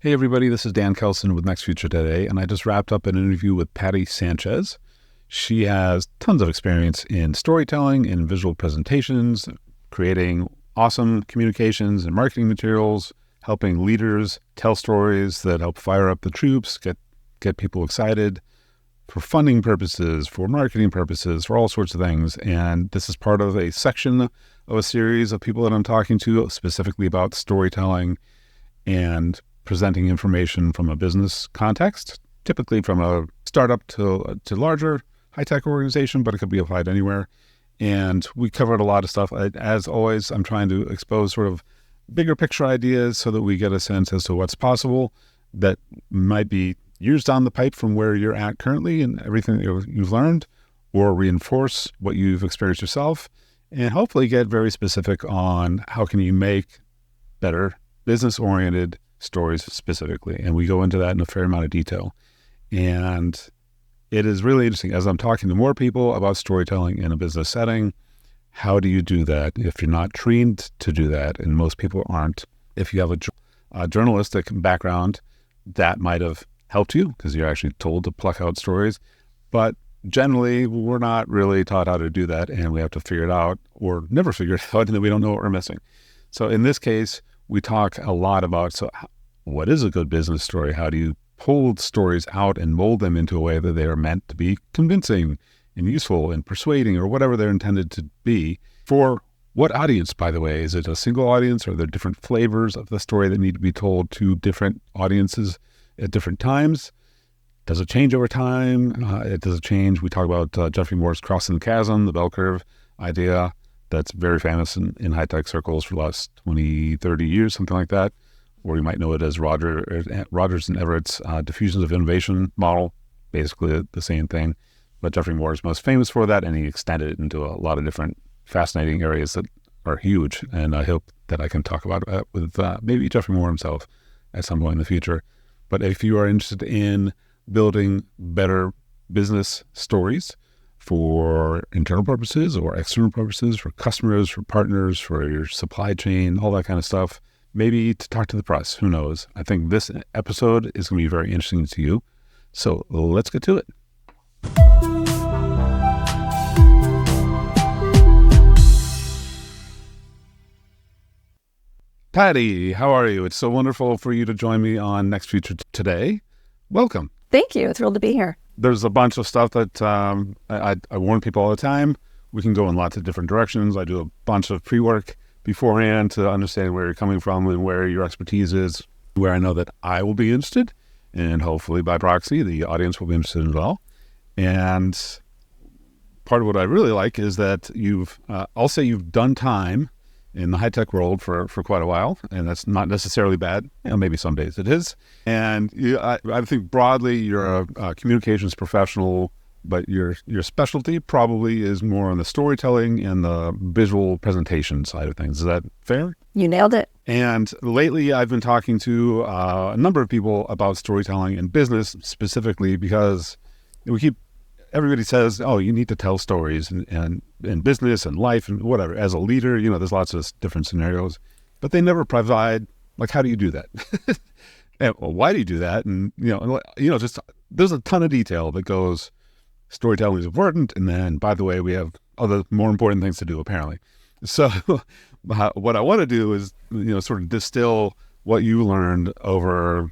Hey everybody, this is Dan Keldsen with Next Future Today, and I just wrapped up an interview with Patti Sanchez. She has tons of experience in storytelling, in visual presentations, creating awesome communications and marketing materials, helping leaders tell stories that help fire up the troops, get people excited for funding purposes, for marketing purposes, for all sorts of things. And this is part of a section of a series of people that I'm talking to specifically about storytelling and presenting information from a business context, typically from a startup to larger high-tech organization, but it could be applied anywhere. And we covered a lot of stuff. As always, I'm trying to expose sort of bigger picture ideas so that we get a sense as to what's possible that might be years down the pipe from where you're at currently and everything that you've learned, or reinforce what you've experienced yourself, and hopefully get very specific on how can you make better business-oriented stories specifically. And we go into that in a fair amount of detail. And it is really interesting as I'm talking to more people about storytelling in a business setting. How do you do that if you're not trained to do that? And most people aren't. If you have a journalistic background, that might have helped you because you're actually told to pluck out stories. But generally, we're not really taught how to do that, and we have to figure it out or never figure it out, and then we don't know what we're missing. So in this case, we talk a lot about what is a good business story? How do you pull stories out and mold them into a way that they are meant to be convincing and useful and persuading or whatever they're intended to be? For what audience, by the way? Is it a single audience? Are there different flavors of the story that need to be told to different audiences at different times? Does it change over time? Does it change? We talk about Jeffrey Moore's Crossing the Chasm, the bell curve idea. That's very famous in high-tech circles for the last 20, 30 years, something like that. Or you might know it as Rogers and Everett's diffusions of innovation model, basically the same thing. But Jeffrey Moore is most famous for that, and he extended it into a lot of different fascinating areas that are huge. And I hope that I can talk about it with maybe Jeffrey Moore himself at some point in the future. But if you are interested in building better business stories for internal purposes or external purposes, for customers, for partners, for your supply chain, all that kind of stuff, maybe to talk to the press, who knows? I think this episode is going to be very interesting to you. So let's get to it. Patti, how are you? It's so wonderful for you to join me on Next Future Today. Welcome. Thank you. Thrilled to be here. There's a bunch of stuff that I warn people all the time. We can go in lots of different directions. I do a bunch of pre-work beforehand to understand where you're coming from and where your expertise is, where I know that I will be interested, and hopefully by proxy, the audience will be interested as well. And part of what I really like is that I'll say you've done time in the high-tech world for quite a while, and that's not necessarily bad. Maybe some days it is. And I think broadly you're a communications professional, but your specialty probably is more on the storytelling and the visual presentation side of things. Is that fair? You nailed it. And lately I've been talking to a number of people about storytelling in business specifically because everybody says, oh, you need to tell stories and in business and life and whatever. As a leader, there's lots of different scenarios, but they never provide, how do you do that? And, well, why do you do that? And, just there's a ton of detail that goes, storytelling is important. And then, by the way, we have other more important things to do, apparently. So what I want to do is, sort of distill what you learned over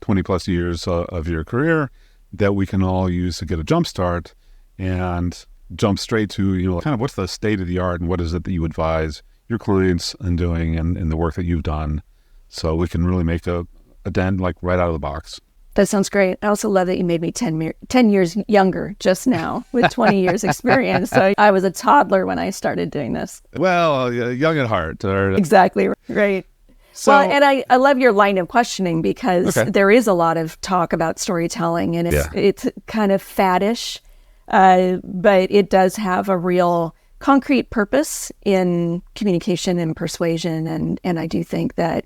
20 plus years of your career that we can all use to get a jump start and jump straight to, kind of what's the state of the art and what is it that you advise your clients in doing and the work that you've done so we can really make a dent right out of the box. That sounds great. I also love that you made me 10 years younger just now with 20 years experience. So I was a toddler when I started doing this. Well, young at heart. Exactly. Right. So, well, and I love your line of questioning because there is a lot of talk about storytelling and it's kind of faddish, but it does have a real concrete purpose in communication and persuasion. And I do think that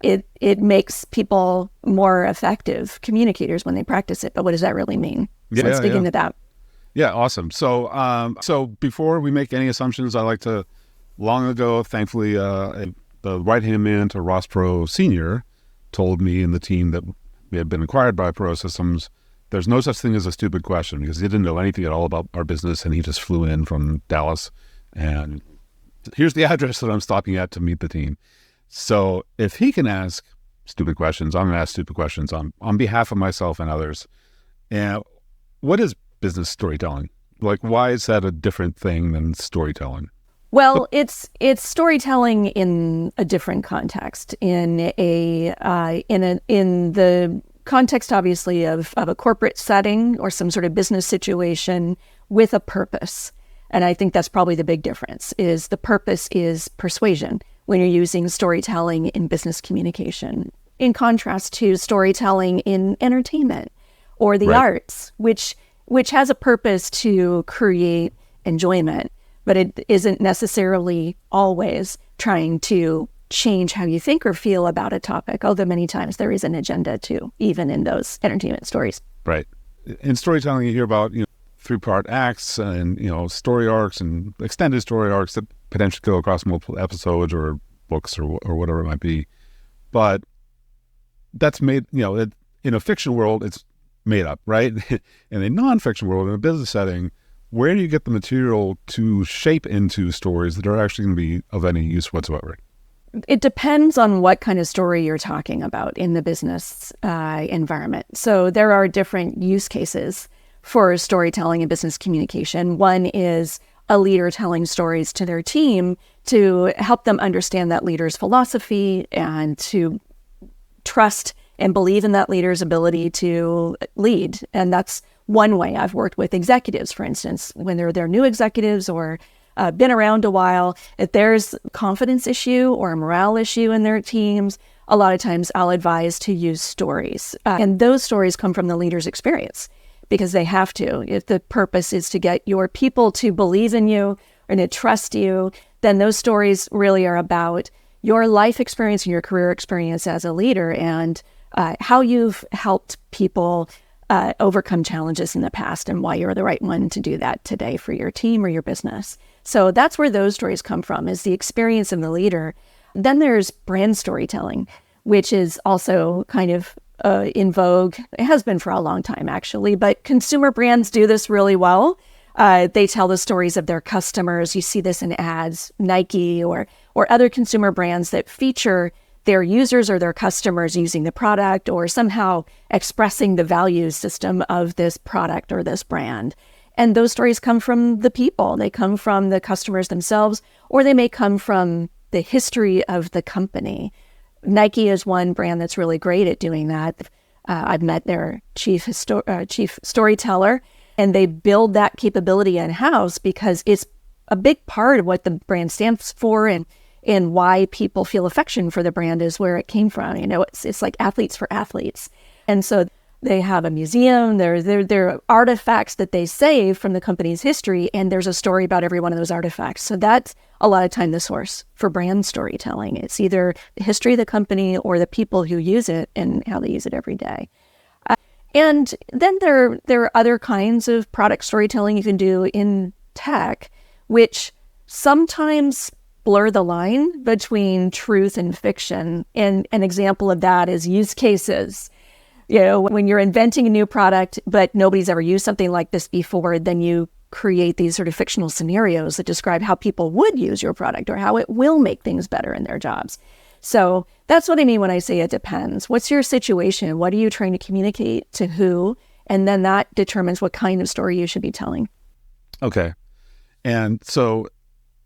it makes people more effective communicators when they practice it. But what does that really mean? So let's dig into that. Yeah, awesome. So before we make any assumptions, I like to, long ago, thankfully, the right-hand man to Ross Perot Sr., told me and the team that we had been acquired by Pro Systems, there's no such thing as a stupid question, because he didn't know anything at all about our business, and he just flew in from Dallas, and here's the address that I'm stopping at to meet the team. So if he can ask stupid questions, I'm going to ask stupid questions on behalf of myself and others. And what is business storytelling? Like, why is that a different thing than storytelling? Well, it's storytelling in a different context, in the context, obviously, of a corporate setting or some sort of business situation with a purpose. And I think that's probably the big difference, is the purpose is persuasion when you're using storytelling in business communication, in contrast to storytelling in entertainment or the arts, which has a purpose to create enjoyment, but it isn't necessarily always trying to change how you think or feel about a topic, although many times there is an agenda too, even in those entertainment stories. Right. In storytelling, you hear about, 3-part acts and, story arcs and extended story arcs that potentially go across multiple episodes or books or whatever it might be. But that's made, in a fiction world, it's made up, right? In a non-fiction world, in a business setting, where do you get the material to shape into stories that are actually going to be of any use whatsoever? It depends on what kind of story you're talking about in the business environment. So there are different use cases for storytelling and business communication. One is a leader telling stories to their team to help them understand that leader's philosophy and to trust and believe in that leader's ability to lead. And that's one way I've worked with executives, for instance, when they're new executives or been around a while. If there's a confidence issue or a morale issue in their teams, a lot of times I'll advise to use stories. And those stories come from the leader's experience, because they have to. If the purpose is to get your people to believe in you or to trust you, then those stories really are about your life experience and your career experience as a leader, and how you've helped people overcome challenges in the past and why you're the right one to do that today for your team or your business. So that's where those stories come from, is the experience of the leader. Then there's brand storytelling, which is also kind of in vogue. It has been for a long time, actually, but consumer brands do this really well. They tell the stories of their customers. You see this in ads, Nike or other consumer brands that feature their users or their customers using the product or somehow expressing the value system of this product or this brand. And those stories come from the people. They come from the customers themselves, or they may come from the history of the company. Nike is one brand that's really great at doing that. I've met their chief storyteller, and they build that capability in-house because it's a big part of what the brand stands for, and why people feel affection for the brand is where it came from. It's like athletes for athletes. And so they have a museum, there are artifacts that they save from the company's history, and there's a story about every one of those artifacts. So that's a lot of time the source for brand storytelling. It's either the history of the company or the people who use it and how they use it every day. And then there are other kinds of product storytelling you can do in tech, which sometimes blur the line between truth and fiction. And an example of that is use cases. When you're inventing a new product, but nobody's ever used something like this before, then you create these sort of fictional scenarios that describe how people would use your product or how it will make things better in their jobs. So that's what I mean when I say it depends. What's your situation? What are you trying to communicate to who? And then that determines what kind of story you should be telling. Okay. And so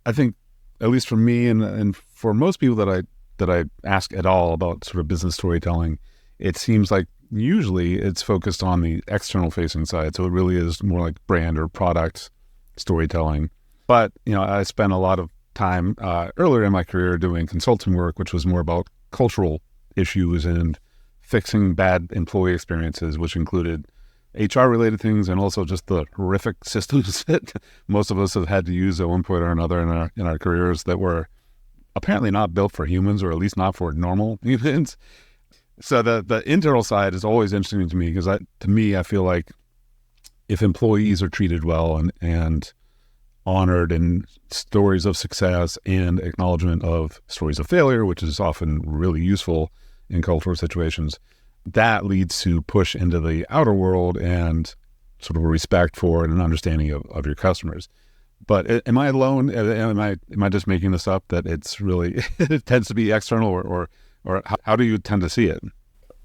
I think, at least for me and for most people that I ask at all about sort of business storytelling, it seems like usually it's focused on the external facing side. So it really is more like brand or product storytelling. But, I spent a lot of time earlier in my career doing consulting work, which was more about cultural issues and fixing bad employee experiences, which included HR-related things and also just the horrific systems that most of us have had to use at one point or another in our careers that were apparently not built for humans, or at least not for normal humans. So the internal side is always interesting to me, because I feel like if employees are treated well and honored in stories of success and acknowledgement of stories of failure, which is often really useful, in cultural situations, that leads to push into the outer world and sort of a respect for and an understanding of your customers. But am I alone? Am I just making this up, that it's really, it tends to be external, or how do you tend to see it?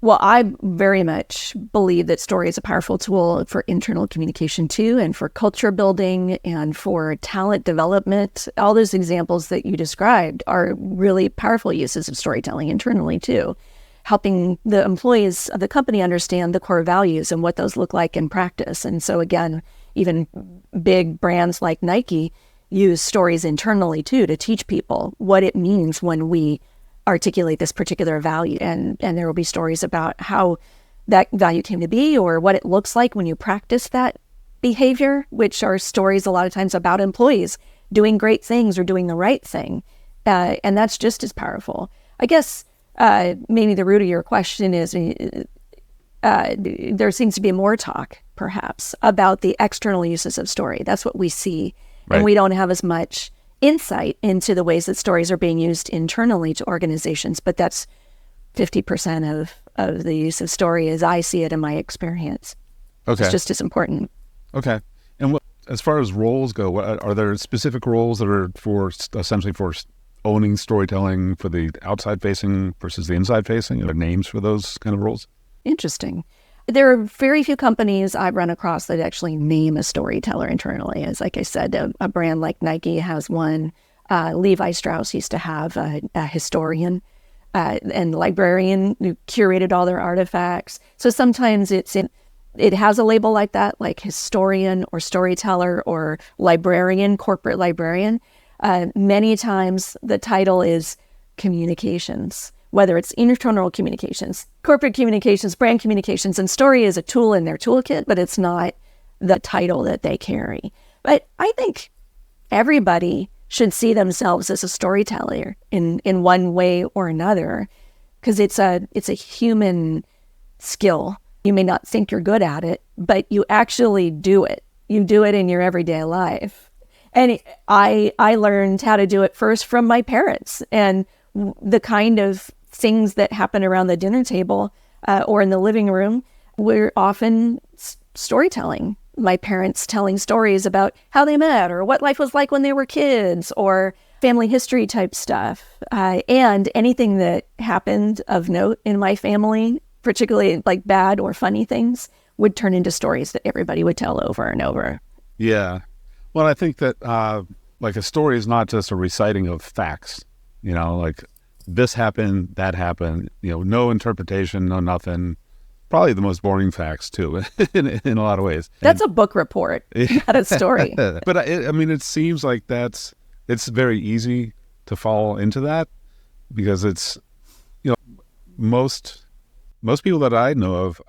Well, I very much believe that story is a powerful tool for internal communication too, and for culture building and for talent development. All those examples that you described are really powerful uses of storytelling internally too, helping the employees of the company understand the core values and what those look like in practice. And so again, even big brands like Nike use stories internally too to teach people what it means when we articulate this particular value. And there will be stories about how that value came to be, or what it looks like when you practice that behavior, which are stories a lot of times about employees doing great things or doing the right thing. And that's just as powerful. I guess maybe the root of your question is there seems to be more talk, perhaps, about the external uses of story. That's what we see. Right. And we don't have as much insight into the ways that stories are being used internally to organizations. But that's 50% of the use of story as I see it in my experience. Okay. It's just as important. Okay. And as far as roles go, are there specific roles that are essentially for owning storytelling for the outside facing versus the inside facing? Are there names for those kind of roles? Interesting. There are very few companies I've run across that actually name a storyteller internally. As like I said, a brand like Nike has one. Levi Strauss used to have a historian and librarian who curated all their artifacts. So sometimes it has a label like that, like historian or storyteller or librarian, corporate librarian. Many times the title is communications, whether it's internal communications, corporate communications, brand communications, and story is a tool in their toolkit, but it's not the title that they carry. But I think everybody should see themselves as a storyteller in one way or another, because it's a human skill. You may not think you're good at it, but you actually do it. You do it in your everyday life. And I learned how to do it first from my parents, and the kind of things that happen around the dinner table or in the living room were often storytelling. My parents telling stories about how they met or what life was like when they were kids, or family history type stuff. And anything that happened of note in my family, particularly like bad or funny things, would turn into stories that everybody would tell over and over. Yeah. Well, I think that like a story is not just a reciting of facts, like this happened, that happened, no interpretation, no nothing. Probably the most boring facts too, in a lot of ways. That's a book report, not a story. But it seems like it's very easy to fall into that, because it's, most people that I know of,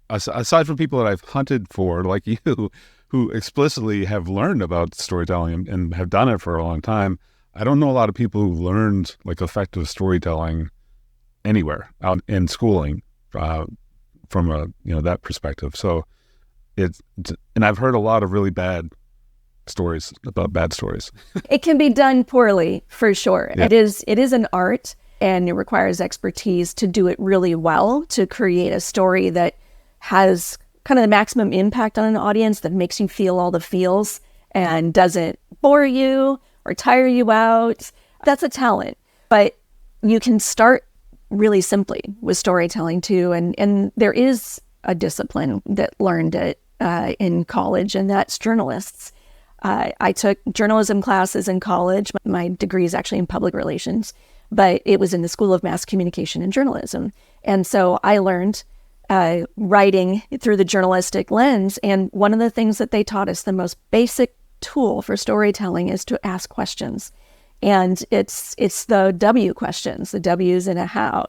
aside from people that I've hunted for, like you, who explicitly have learned about storytelling and have done it for a long time, I don't know a lot of people who learned like effective storytelling anywhere out in schooling from that perspective. So and I've heard a lot of really bad stories about bad stories. It can be done poorly, for sure. Yeah. It is an art, and it requires expertise to do it really well, to create a story that has kind of the maximum impact on an audience, that makes you feel all the feels and doesn't bore you or tire you out. That's a talent. But you can start really simply with storytelling too. And there is a discipline that learned it in college, and that's journalists. I took journalism classes in college. My degree is actually in public relations, but it was in the School of Mass Communication and Journalism. And so I learned writing through the journalistic lens. And one of the things that they taught us, the most basic tool for storytelling, is to ask questions. And it's the W questions, the W's in a how,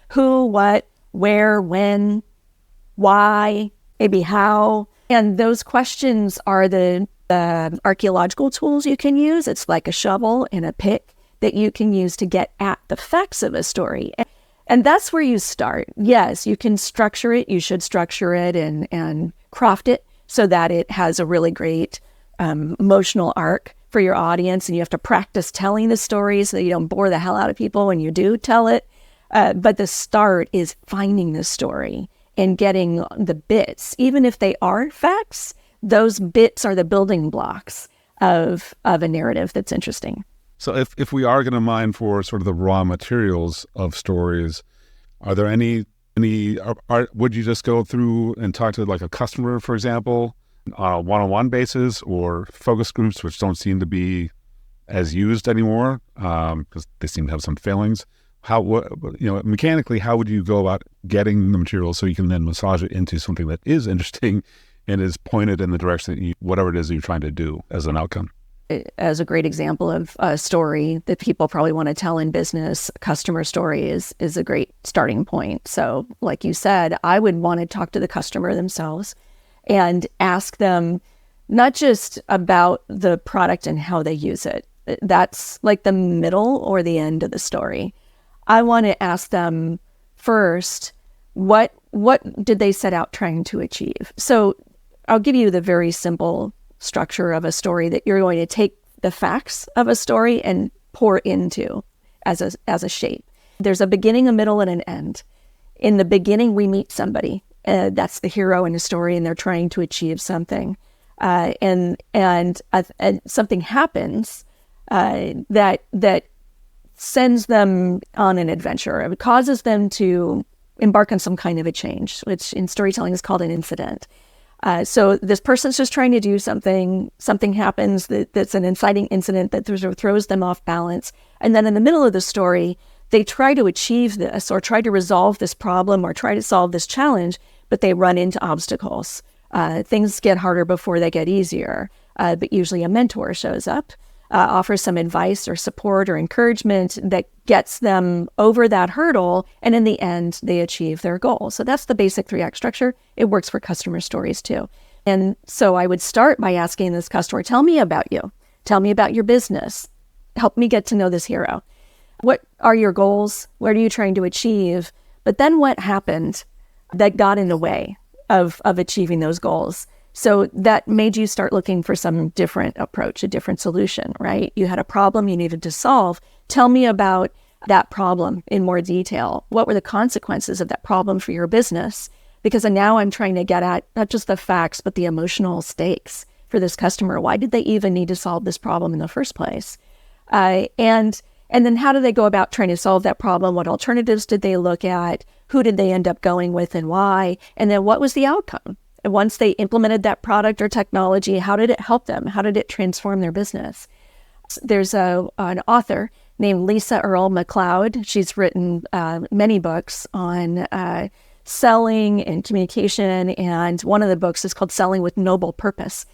who, what, where, when, why, maybe how. And those questions are the archaeological tools you can use. It's like a shovel and a pick that you can use to get at the facts of a story. And that's where you start. Yes, you can structure it. You should structure it and craft it so that it has a really great emotional arc for your audience. And you have to practice telling the story so that you don't bore the hell out of people when you do tell it. But the start is finding the story and getting the bits. Even if they aren't facts, those bits are the building blocks of a narrative that's interesting. So if we are going to mine for sort of the raw materials of stories, are there would you just go through and talk to like a customer, for example, on a one-on-one basis, or focus groups, which don't seem to be as used anymore because they seem to have some failings? Mechanically, how would you go about getting the material so you can then massage it into something that is interesting and is pointed in the direction that whatever it is that you're trying to do as an outcome? As a great example of a story that people probably want to tell in business, customer story is a great starting point. So like you said, I would want to talk to the customer themselves and ask them not just about the product and how they use it. That's like the middle or the end of the story. I want to ask them first, what did they set out trying to achieve? So I'll give you the very simple structure of a story that you're going to take the facts of a story and pour into as a shape. There's a beginning, a middle, and an end. In the beginning, we meet somebody. That's the hero in a story, and they're trying to achieve something. And something happens that sends them on an adventure. It causes them to embark on some kind of a change, which in storytelling is called an incident. So this person's just trying to do something happens that's an inciting incident that throws them off balance. And then in the middle of the story, they try to achieve this or try to resolve this problem or try to solve this challenge, but they run into obstacles. Things get harder before they get easier, but usually a mentor shows up, offers some advice or support or encouragement that gets them over that hurdle, and in the end, they achieve their goal. So that's the basic 3-act structure. It works for customer stories too. And so I would start by asking this customer, tell me about you. Tell me about your business. Help me get to know this hero. What are your goals? What are you trying to achieve? But then what happened that got in the way of achieving those goals? So that made you start looking for some different approach, a different solution, right? You had a problem you needed to solve. Tell me about that problem in more detail. What were the consequences of that problem for your business? Because now I'm trying to get at not just the facts, but the emotional stakes for this customer. Why did they even need to solve this problem in the first place? And then how do they go about trying to solve that problem? What alternatives did they look at? Who did they end up going with and why? And then what was the outcome? And once they implemented that product or technology, how did it help them? How did it transform their business? There's an author named Lisa Earle McLeod. She's written many books on selling and communication. And one of the books is called Selling with Noble Purpose.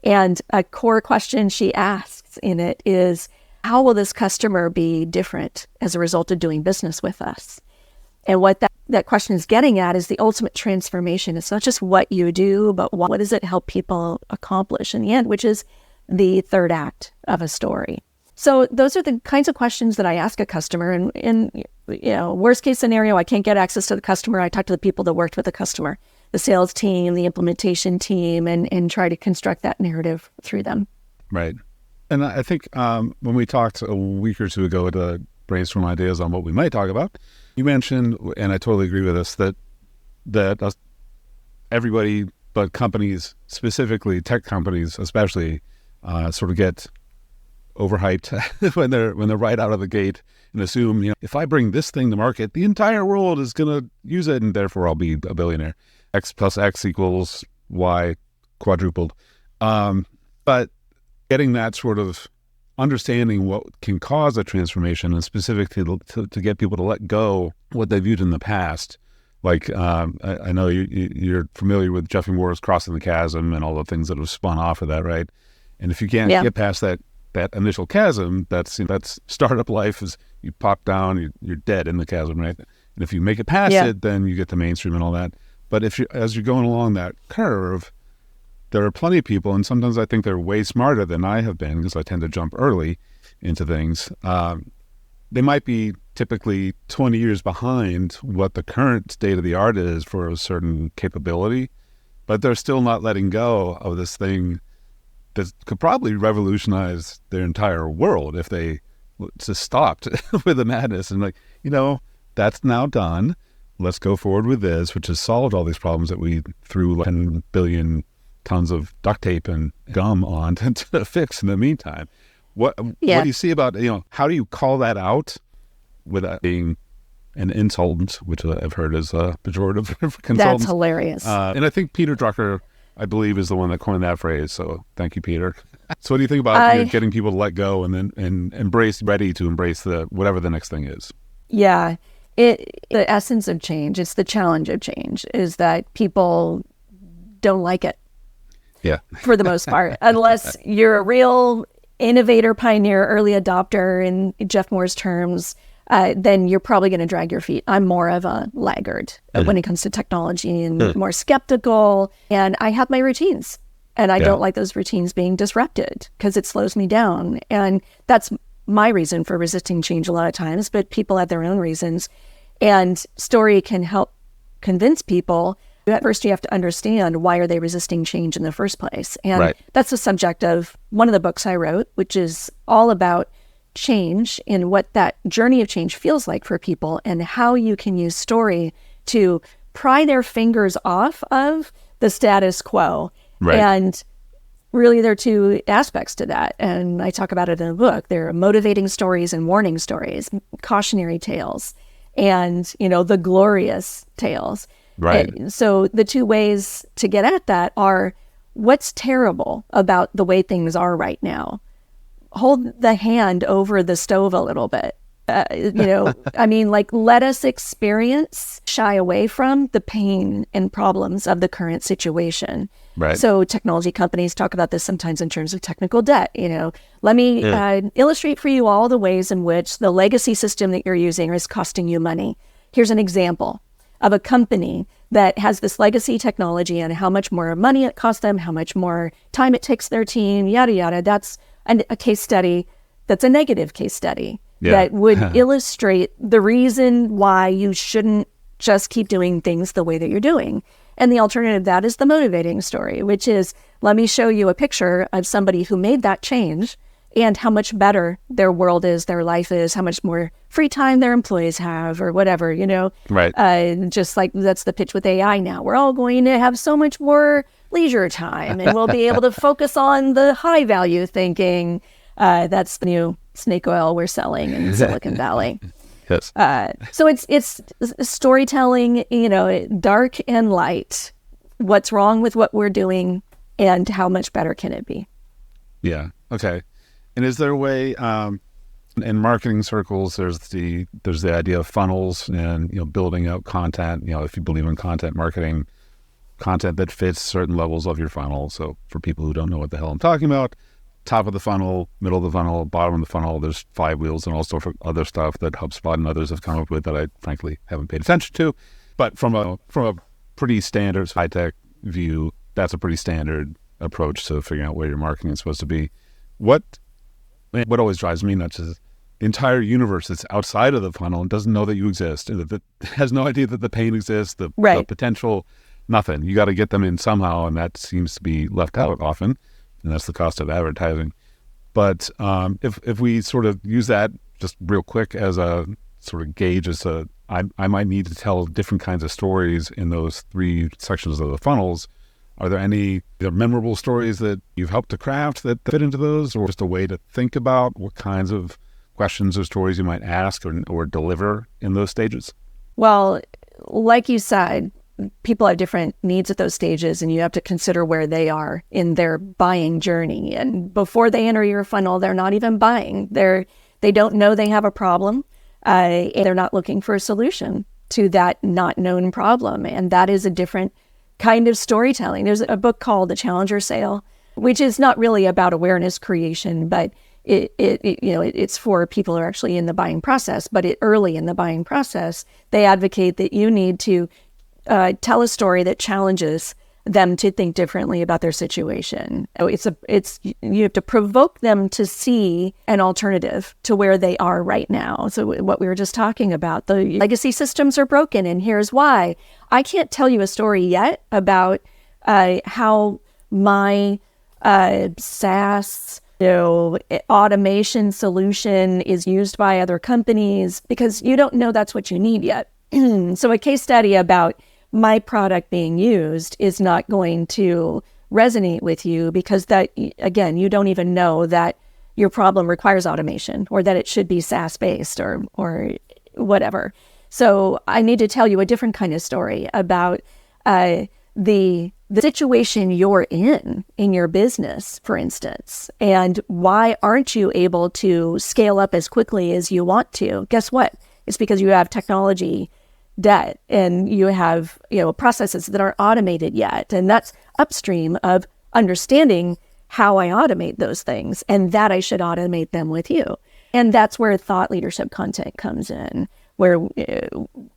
And a core question she asks in it is, how will this customer be different as a result of doing business with us? And what that question is getting at is the ultimate transformation. It's not just what you do, but what does it help people accomplish in the end, which is the 3rd act of a story. So those are the kinds of questions that I ask a customer. And worst case scenario, I can't get access to the customer. I talk to the people that worked with the customer, the sales team, the implementation team, and try to construct that narrative through them. Right. And I think when we talked a week or two ago to brainstorm ideas on what we might talk about, you mentioned, and I totally agree with this, that everybody but companies, specifically tech companies especially, sort of get overhyped when they're right out of the gate and assume, if I bring this thing to market, the entire world is going to use it and therefore I'll be a billionaire. X plus X equals Y quadrupled. But getting that sort of understanding what can cause a transformation, and specifically to get people to let go what they viewed in the past. Like I know you're familiar with Jeffrey Moore's Crossing the Chasm and all the things that have spun off of that, right? And if you can't get past that initial chasm, that's startup life is you pop down, you're dead in the chasm, right? And if you make it past it, then you get to mainstream and all that. But as you're going along that curve, there are plenty of people, and sometimes I think they're way smarter than I have been because I tend to jump early into things. They might be typically 20 years behind what the current state of the art is for a certain capability, but they're still not letting go of this thing that could probably revolutionize their entire world if they just stopped with the madness and that's now done. Let's go forward with this, which has solved all these problems that we threw 10 billion tons of duct tape and gum on to fix in the meantime. What do you see about, how do you call that out without being an insult, which I've heard is a pejorative for consultants? That's hilarious. And I think Peter Drucker, I believe, is the one that coined that phrase. So thank you, Peter. So what do you think about getting people to let go and then ready to embrace whatever the next thing is? Yeah. The essence of change, it's the challenge of change, is that people don't like it. Yeah. For the most part, unless you're a real innovator, pioneer, early adopter, in Jeff Moore's terms, then you're probably going to drag your feet. I'm more of a laggard when it comes to technology and more skeptical. And I have my routines, and I don't like those routines being disrupted because it slows me down. And that's my reason for resisting change a lot of times, but people have their own reasons. And story can help convince people. At first, you have to understand, why are they resisting change in the first place? And that's the subject of one of the books I wrote, which is all about change and what that journey of change feels like for people, and how you can use story to pry their fingers off of the status quo. And really, there are two aspects to that. And I talk about it in the book. There are motivating stories and warning stories, cautionary tales, and, the glorious tales. And so the two ways to get at that are, what's terrible about the way things are right now? Hold the hand over the stove a little bit. Let us experience, shy away from the pain and problems of the current situation. So technology companies talk about this sometimes in terms of technical debt. Let me illustrate for you all the ways in which the legacy system that you're using is costing you money. Here's an example of a company that has this legacy technology and how much more money it costs them, how much more time it takes their team, yada, yada. That's a case study that's a negative case study that would illustrate the reason why you shouldn't just keep doing things the way that you're doing. And the alternative to that is the motivating story, which is, let me show you a picture of somebody who made that change and how much better their world is, their life is, how much more free time their employees have, or whatever, just like that's the pitch with AI now. We're all going to have so much more leisure time, and we'll be able to focus on the high value thinking. That's the new snake oil we're selling in Silicon Valley. Yes. So it's storytelling, dark and light. What's wrong with what we're doing, and how much better can it be? Yeah. Okay. And is there a way, in marketing circles, there's the idea of funnels and, building out content, if you believe in content marketing, content that fits certain levels of your funnel. So for people who don't know what the hell I'm talking about, top of the funnel, middle of the funnel, bottom of the funnel, there's flywheels and all sorts of other stuff that HubSpot and others have come up with that I frankly haven't paid attention to. But from a pretty standard high-tech view, that's a pretty standard approach to figuring out where your marketing is supposed to be. What always drives me nuts is the entire universe that's outside of the funnel and doesn't know that you exist, and that has no idea that the pain exists, the potential, nothing. You got to get them in somehow, and that seems to be left out often, and that's the cost of advertising. But if we sort of use that just real quick as a sort of gauge, I might need to tell different kinds of stories in those three sections of the funnels. Are there any memorable stories that you've helped to craft that fit into those, or just a way to think about what kinds of questions or stories you might ask or deliver in those stages? Well, like you said, people have different needs at those stages, and you have to consider where they are in their buying journey. And before they enter your funnel, they're not even buying. They don't know they have a problem, and they're not looking for a solution to that not known problem. And that is a different kind of storytelling. There's a book called The Challenger Sale, which is not really about awareness creation, but it's for people who are actually in the buying process. But early in the buying process, they advocate that you need to tell a story that challenges them to think differently about their situation. You have to provoke them to see an alternative to where they are right now. So what we were just talking about, the legacy systems are broken, and here's why. I can't tell you a story yet about how my SaaS automation solution is used by other companies, because you don't know that's what you need yet. So a case study about my product being used is not going to resonate with you, because that, again, you don't even know that your problem requires automation, or that it should be SaaS-based or whatever. So I need to tell you a different kind of story about the situation you're in your business, for instance, and why aren't you able to scale up as quickly as you want to? Guess what? It's because you have technology debt, and you have processes that aren't automated yet, and that's upstream of understanding how I automate those things, and that I should automate them with you. And that's where thought leadership content comes in, where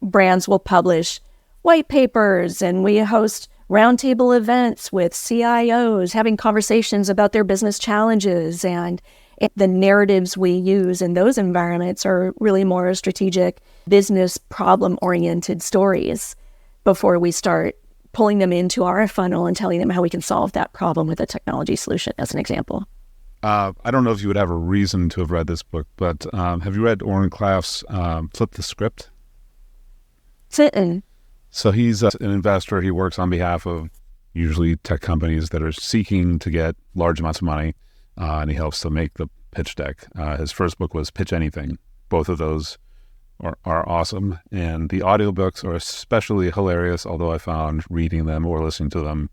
brands will publish white papers, and we host roundtable events with CIOs having conversations about their business challenges, and the narratives we use in those environments are really more strategic, business problem-oriented stories before we start pulling them into our funnel and telling them how we can solve that problem with a technology solution, as an example. I don't know if you would have a reason to have read this book, but have you read Oren Klaff's Flip the Script? Sitting. So he's an investor. He works on behalf of usually tech companies that are seeking to get large amounts of money, and he helps to make the pitch deck. His first book was Pitch Anything. Both of those are awesome, and the audiobooks are especially hilarious, although I found reading them or listening to them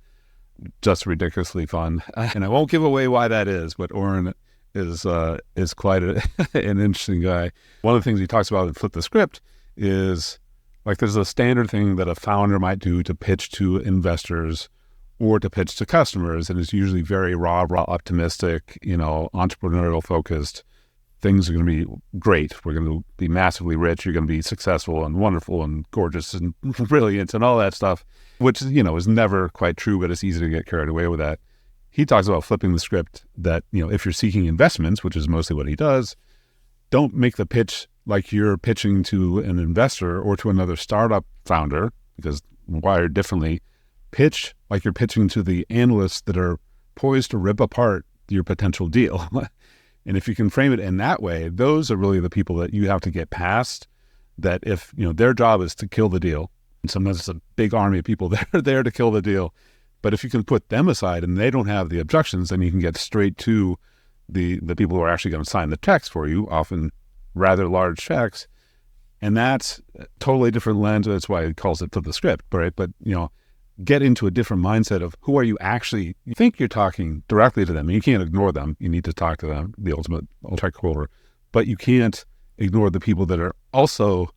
just ridiculously fun. And I won't give away why that is, but Oren is quite an interesting guy. One of the things he talks about in Flip the Script is, like, there's a standard thing that a founder might do to pitch to investors or to pitch to customers, and it's usually very raw, optimistic, entrepreneurial focused. Things are going to be great. We're going to be massively rich. You're going to be successful and wonderful and gorgeous and brilliant and all that stuff, which, is never quite true, but it's easy to get carried away with that. He talks about flipping the script that, if you're seeking investments, which is mostly what he does, don't make the pitch like you're pitching to an investor or to another startup founder, because wired differently. Pitch like you're pitching to the analysts that are poised to rip apart your potential deal. And if you can frame it in that way, those are really the people that you have to get past, that if, their job is to kill the deal, and sometimes it's a big army of people that are there to kill the deal. But if you can put them aside and they don't have the objections, then you can get straight to the people who are actually going to sign the checks for you, often rather large checks. And that's a totally different lens. That's why he calls it Flip the Script, right? But, get into a different mindset of who are you actually, you think you're talking directly to them, and you can't ignore them. You need to talk to them, the ultimate stakeholder, but you can't ignore the people that are also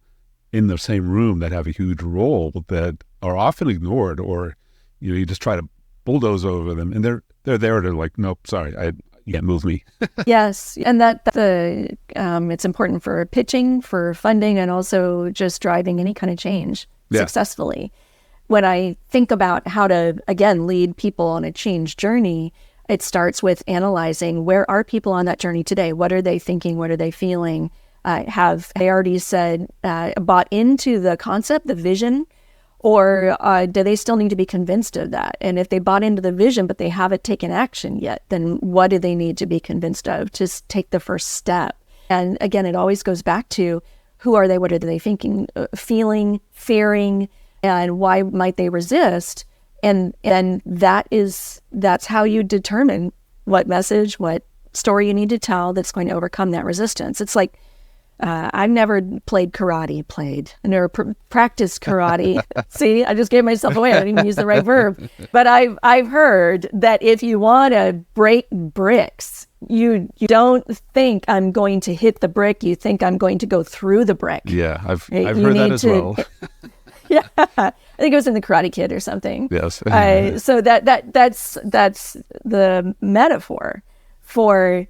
in the same room that have a huge role that are often ignored, or, you just try to bulldoze over them, and they're there to like, nope, sorry, you can't move me. Yes, and it's important for pitching, for funding, and also just driving any kind of change successfully. When I think about how to, again, lead people on a change journey, it starts with analyzing, where are people on that journey today? What are they thinking? What are they feeling? Have they already bought into the concept, the vision, or do they still need to be convinced of that? And if they bought into the vision, but they haven't taken action yet, then what do they need to be convinced of? Just take the first step. And again, it always goes back to, who are they? What are they thinking, feeling, fearing? And why might they resist? And that's how you determine what message, what story you need to tell that's going to overcome that resistance. It's like, I've never practiced karate. See, I just gave myself away. I didn't even use the right verb. But I've heard that if you want to break bricks, you don't think I'm going to hit the brick. You think I'm going to go through the brick. Yeah, I've heard that as well. Yeah, I think it was in the Karate Kid or something. Yes. So that's the metaphor for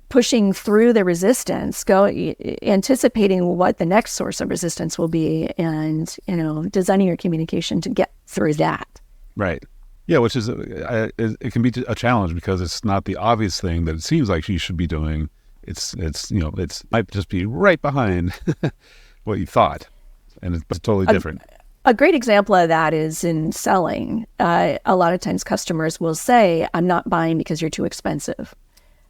pushing through the resistance, anticipating what the next source of resistance will be, and designing your communication to get through that. Right. Yeah, which is it can be a challenge, because it's not the obvious thing that it seems like you should be doing. It's might just be right behind what you thought. And it's totally different. A great example of that is in selling. A lot of times customers will say, I'm not buying because you're too expensive.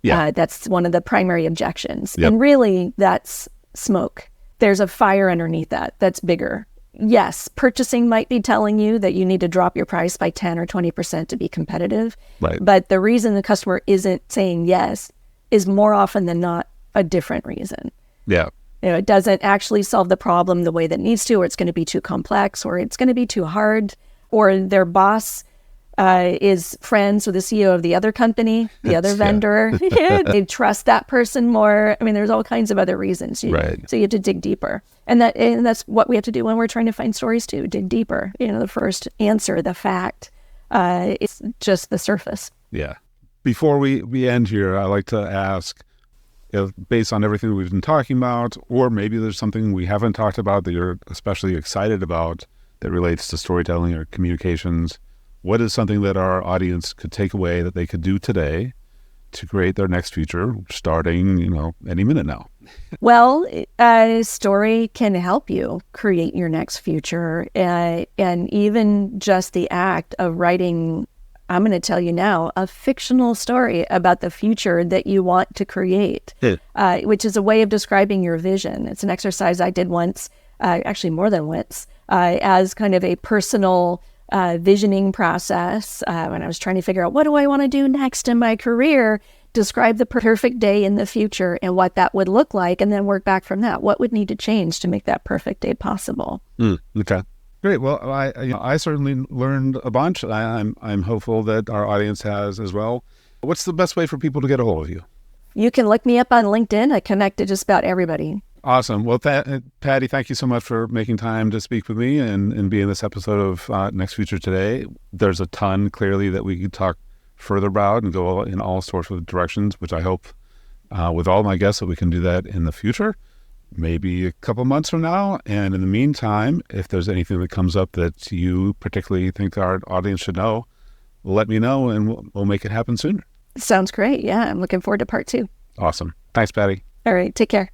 Yeah. That's one of the primary objections. Yep. And really, that's smoke. There's a fire underneath that that's bigger. Yes, purchasing might be telling you that you need to drop your price by 10 or 20% to be competitive. Right. But the reason the customer isn't saying yes is more often than not a different reason. Yeah. It doesn't actually solve the problem the way that it needs to, or it's going to be too complex, or it's going to be too hard, or their boss is friends with the CEO of the other company, the other vendor. They trust that person more. I mean, there's all kinds of other reasons. Right. So you have to dig deeper. And that's what we have to do when we're trying to find stories too, dig deeper. The first answer, the fact, it's just the surface. Yeah. Before we end here, I like to ask, based on everything we've been talking about, or maybe there's something we haven't talked about that you're especially excited about that relates to storytelling or communications, what is something that our audience could take away that they could do today to create their next feature starting, any minute now? Well, a story can help you create your next feature. And even just the act of writing, I'm going to tell you now, a fictional story about the future that you want to create, which is a way of describing your vision. It's an exercise I did once, actually more than once, as kind of a personal visioning process when I was trying to figure out what do I want to do next in my career, describe the perfect day in the future and what that would look like, and then work back from that. What would need to change to make that perfect day possible? Okay. Great. Well, I certainly learned a bunch. I'm hopeful that our audience has as well. What's the best way for people to get a hold of you? You can look me up on LinkedIn. I connect to just about everybody. Awesome. Well, Patti, thank you so much for making time to speak with me and be in this episode of Next Feature Today. There's a ton, clearly, that we could talk further about and go in all sorts of directions, which I hope with all my guests that we can do that in the future, maybe a couple months from now. And in the meantime, if there's anything that comes up that you particularly think our audience should know, let me know and we'll make it happen sooner. Sounds great. Yeah, I'm looking forward to part 2. Awesome. Thanks, Patti. All right. Take care.